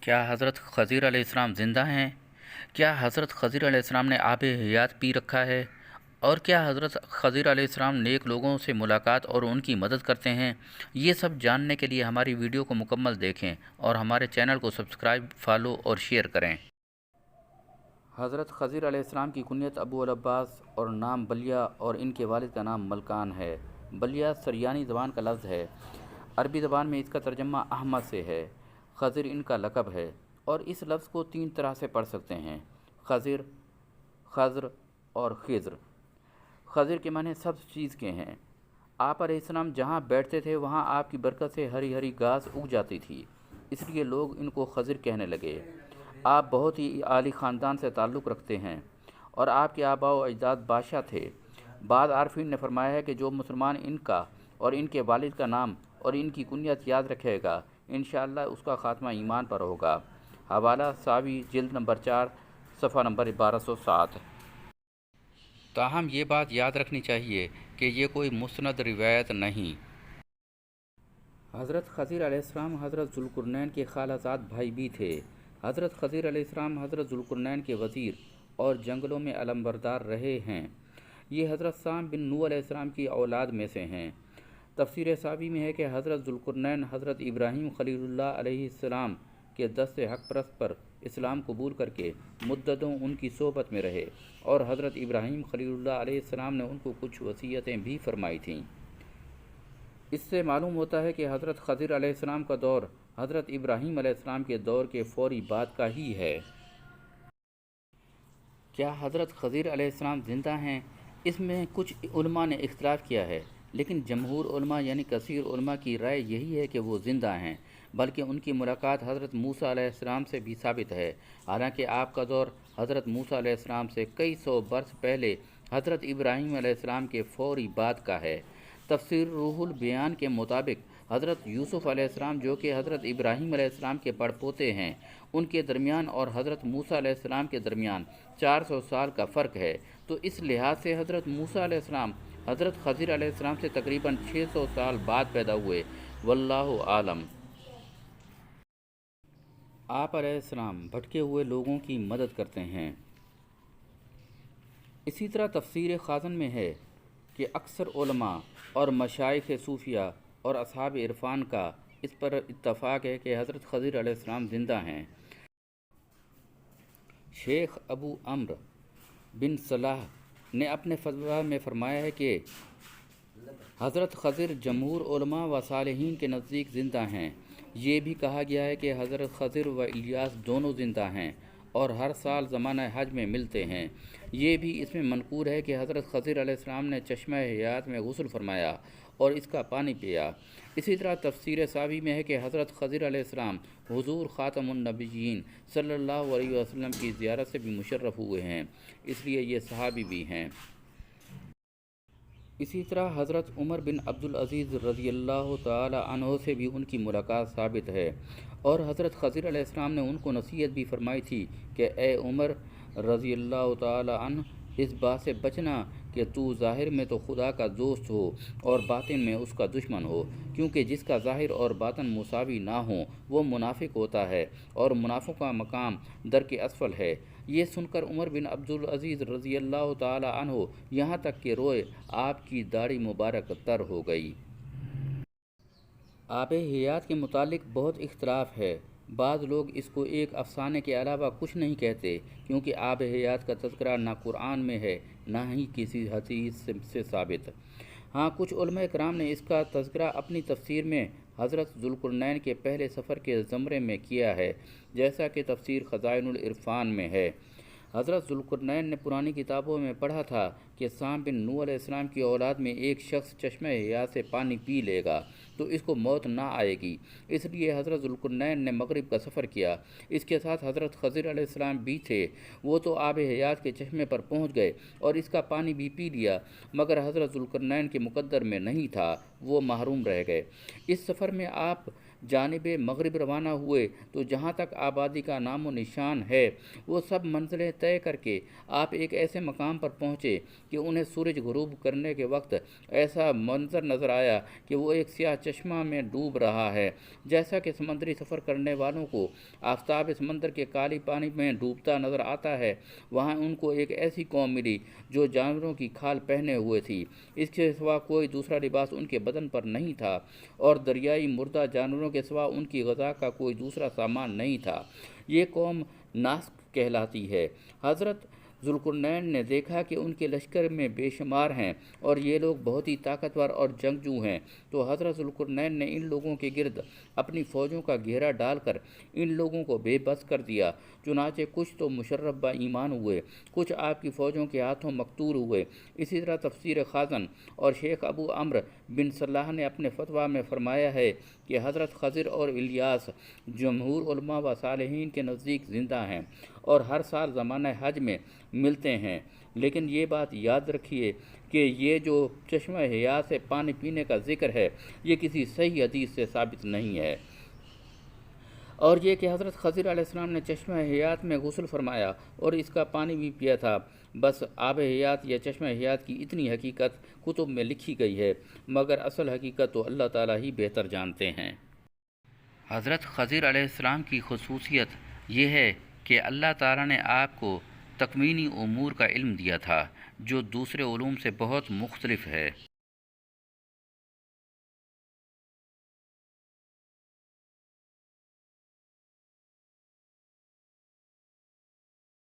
کیا حضرت خضر علیہ السلام زندہ ہیں؟ کیا حضرت خضر علیہ السلام نے آب حیات پی رکھا ہے؟ اور کیا حضرت خضر علیہ السلام نیک لوگوں سے ملاقات اور ان کی مدد کرتے ہیں؟ یہ سب جاننے کے لیے ہماری ویڈیو کو مکمل دیکھیں اور ہمارے چینل کو سبسکرائب، فالو اور شیئر کریں۔ حضرت خضر علیہ السلام کی کنیت ابو العباس اور نام بلیہ اور ان کے والد کا نام ملکان ہے۔ بلیہ سریانی زبان کا لفظ ہے۔ عربی زبان میں اس کا ترجمہ احمد سے ہے۔ خضر ان کا لقب ہے اور اس لفظ کو 3 طرح سے پڑھ سکتے ہیں: خضر، خضر اور خضر۔ خضر کے معنی سب چیز کے ہیں۔ آپ علیہ السلام جہاں بیٹھتے تھے وہاں آپ کی برکت سے ہری ہری گھاس اگ جاتی تھی، اس لیے لوگ ان کو خضر کہنے لگے۔ آپ بہت ہی عالی خاندان سے تعلق رکھتے ہیں اور آپ کے آباء و اجداد بادشاہ تھے۔ بعض عارفین نے فرمایا ہے کہ جو مسلمان ان کا اور ان کے والد کا نام اور ان کی کنیت یاد رکھے گا، انشاءاللہ اس کا خاتمہ ایمان پر ہوگا۔ حوالہ ساوی جلد نمبر 4 صفحہ نمبر 1207۔ تاہم یہ بات یاد رکھنی چاہیے کہ یہ کوئی مستند روایت نہیں۔ حضرت خضر علیہ السلام حضرت ذوالقرنین کے خالہ زاد بھائی بھی تھے۔ حضرت خضر علیہ السلام حضرت ذوالقرنین کے وزیر اور جنگلوں میں علمبردار رہے ہیں۔ یہ حضرت سام بن نوح علیہ السلام کی اولاد میں سے ہیں۔ تفسیر ساوی میں ہے کہ حضرت ذوالقرنین حضرت ابراہیم خلیل اللہ علیہ السلام کے دست حق پرست پر اسلام قبول کر کے مدتوں ان کی صحبت میں رہے اور حضرت ابراہیم خلیل اللہ علیہ السلام نے ان کو کچھ وصیتیں بھی فرمائی تھیں۔ اس سے معلوم ہوتا ہے کہ حضرت خضر علیہ السلام کا دور حضرت ابراہیم علیہ السلام کے دور کے فوری بعد کا ہی ہے۔ کیا حضرت خضر علیہ السلام زندہ ہیں؟ اس میں کچھ علماء نے اختلاف کیا ہے، لیکن جمہور علماء یعنی کثیر علماء کی رائے یہی ہے کہ وہ زندہ ہیں، بلکہ ان کی ملاقات حضرت موسیٰ علیہ السلام سے بھی ثابت ہے۔ حالانکہ آپ کا دور حضرت موسیٰ علیہ السلام سے کئی سو برس پہلے حضرت ابراہیم علیہ السلام کے فوری بعد کا ہے۔ تفسیر روح البیان کے مطابق حضرت یوسف علیہ السلام جو کہ حضرت ابراہیم علیہ السلام کے بڑ پوتے ہیں، ان کے درمیان اور حضرت موسیٰ علیہ السلام کے درمیان 400 سال کا فرق ہے، تو اس لحاظ سے حضرت موسیٰ علیہ السلام حضرت خضر علیہ السلام سے تقریباً 600 سال بعد پیدا ہوئے۔ واللہ عالم۔ آپ علیہ السلام بھٹکے ہوئے لوگوں کی مدد کرتے ہیں۔ اسی طرح تفسیر خازن میں ہے کہ اکثر علماء اور مشائخ صوفیہ اور اصحاب عرفان کا اس پر اتفاق ہے کہ حضرت خضر علیہ السلام زندہ ہیں۔ شیخ ابو عمرو بن صلاح نے اپنے فتویٰ میں فرمایا ہے کہ حضرت خضر جمہور علماء و صالحین کے نزدیک زندہ ہیں۔ یہ بھی کہا گیا ہے کہ حضرت خضر و الیاس دونوں زندہ ہیں اور ہر سال زمانہ حج میں ملتے ہیں۔ یہ بھی اس میں منقول ہے کہ حضرت خضر علیہ السلام نے چشمہ حیات میں غسل فرمایا اور اس کا پانی پیا۔ اسی طرح تفسیر ساوی میں ہے کہ حضرت خضر علیہ السلام حضور خاتم النبیین صلی اللہ علیہ وسلم کی زیارت سے بھی مشرف ہوئے ہیں، اس لیے یہ صحابی بھی ہیں۔ اسی طرح حضرت عمر بن عبدالعزیز رضی اللہ تعالی عنہ سے بھی ان کی ملاقات ثابت ہے اور حضرت خضر علیہ السلام نے ان کو نصیحت بھی فرمائی تھی کہ اے عمر رضی اللہ تعالی عنہ، اس بات سے بچنا کہ تو ظاہر میں تو خدا کا دوست ہو اور باطن میں اس کا دشمن ہو، کیونکہ جس کا ظاہر اور باطن مساوی نہ ہوں وہ منافق ہوتا ہے اور منافق کا مقام درک اسفل ہے۔ یہ سن کر عمر بن عبدالعزیز رضی اللہ تعالی عنہ یہاں تک کہ روئے، آپ کی داڑھی مبارک تر ہو گئی۔ آب حیات کے متعلق بہت اختلاف ہے۔ بعض لوگ اس کو ایک افسانے کے علاوہ کچھ نہیں کہتے، کیونکہ آب حیات کا تذکرہ نہ قرآن میں ہے نہ ہی کسی حدیث سے ثابت۔ ہاں، کچھ علماء کرام نے اس کا تذکرہ اپنی تفسیر میں حضرت ذوالقرنین کے پہلے سفر کے زمرے میں کیا ہے، جیسا کہ تفسیر خزائن العرفان میں ہے۔ حضرت ذوالقرنین نے پرانی کتابوں میں پڑھا تھا کہ سام بن نوح علیہ السلام کی اولاد میں ایک شخص چشمہ حیات سے پانی پی لے گا تو اس کو موت نہ آئے گی، اس لیے حضرت ذوالقرنین نے مغرب کا سفر کیا۔ اس کے ساتھ حضرت خضر علیہ السلام بھی تھے۔ وہ تو آب حیات کے چشمے پر پہنچ گئے اور اس کا پانی بھی پی لیا، مگر حضرت ذوالقرنین کے مقدر میں نہیں تھا، وہ محروم رہ گئے۔ اس سفر میں آپ جانب مغرب روانہ ہوئے تو جہاں تک آبادی کا نام و نشان ہے وہ سب منزلیں طے کر کے آپ ایک ایسے مقام پر پہنچے کہ انہیں سورج غروب کرنے کے وقت ایسا منظر نظر آیا کہ وہ ایک سیاہ چشمہ میں ڈوب رہا ہے، جیسا کہ سمندری سفر کرنے والوں کو آفتاب سمندر کے کالی پانی میں ڈوبتا نظر آتا ہے۔ وہاں ان کو ایک ایسی قوم ملی جو جانوروں کی کھال پہنے ہوئے تھی، اس کے سوا کوئی دوسرا لباس ان کے بدن پر نہیں تھا، اور دریائی مردہ جانوروں کے سوا ان کی غذا کا کوئی دوسرا سامان نہیں تھا۔ یہ قوم ناسک کہلاتی ہے۔ حضرت ذوالقرنین نے دیکھا کہ ان کے لشکر میں بے شمار ہیں اور یہ لوگ بہت ہی طاقتور اور جنگجو ہیں، تو حضرت ذوالقرنین نے ان لوگوں کے گرد اپنی فوجوں کا گھیرا ڈال کر ان لوگوں کو بے بس کر دیا۔ چنانچہ کچھ تو مشرف با ایمان ہوئے، کچھ آپ کی فوجوں کے ہاتھوں مقتول ہوئے۔ اسی طرح تفسیر خازن اور شیخ ابو عمرو بن صلاح نے اپنے فتویٰ میں فرمایا ہے کہ حضرت خضر اور الیاس جمہور علماء و صالحین کے نزدیک زندہ ہیں اور ہر سال زمانہ حج میں ملتے ہیں، لیکن یہ بات یاد رکھیے کہ یہ جو چشمہ حیات سے پانی پینے کا ذکر ہے یہ کسی صحیح حدیث سے ثابت نہیں ہے، اور یہ کہ حضرت خضر علیہ السلام نے چشمہ حیات میں غسل فرمایا اور اس کا پانی بھی پیا تھا۔ بس آب حیات یا چشمہ حیات کی اتنی حقیقت کتب میں لکھی گئی ہے، مگر اصل حقیقت تو اللہ تعالیٰ ہی بہتر جانتے ہیں۔ حضرت خضر علیہ السلام کی خصوصیت یہ ہے کہ اللہ تعالیٰ نے آپ کو تکوینی امور کا علم دیا تھا جو دوسرے علوم سے بہت مختلف ہے۔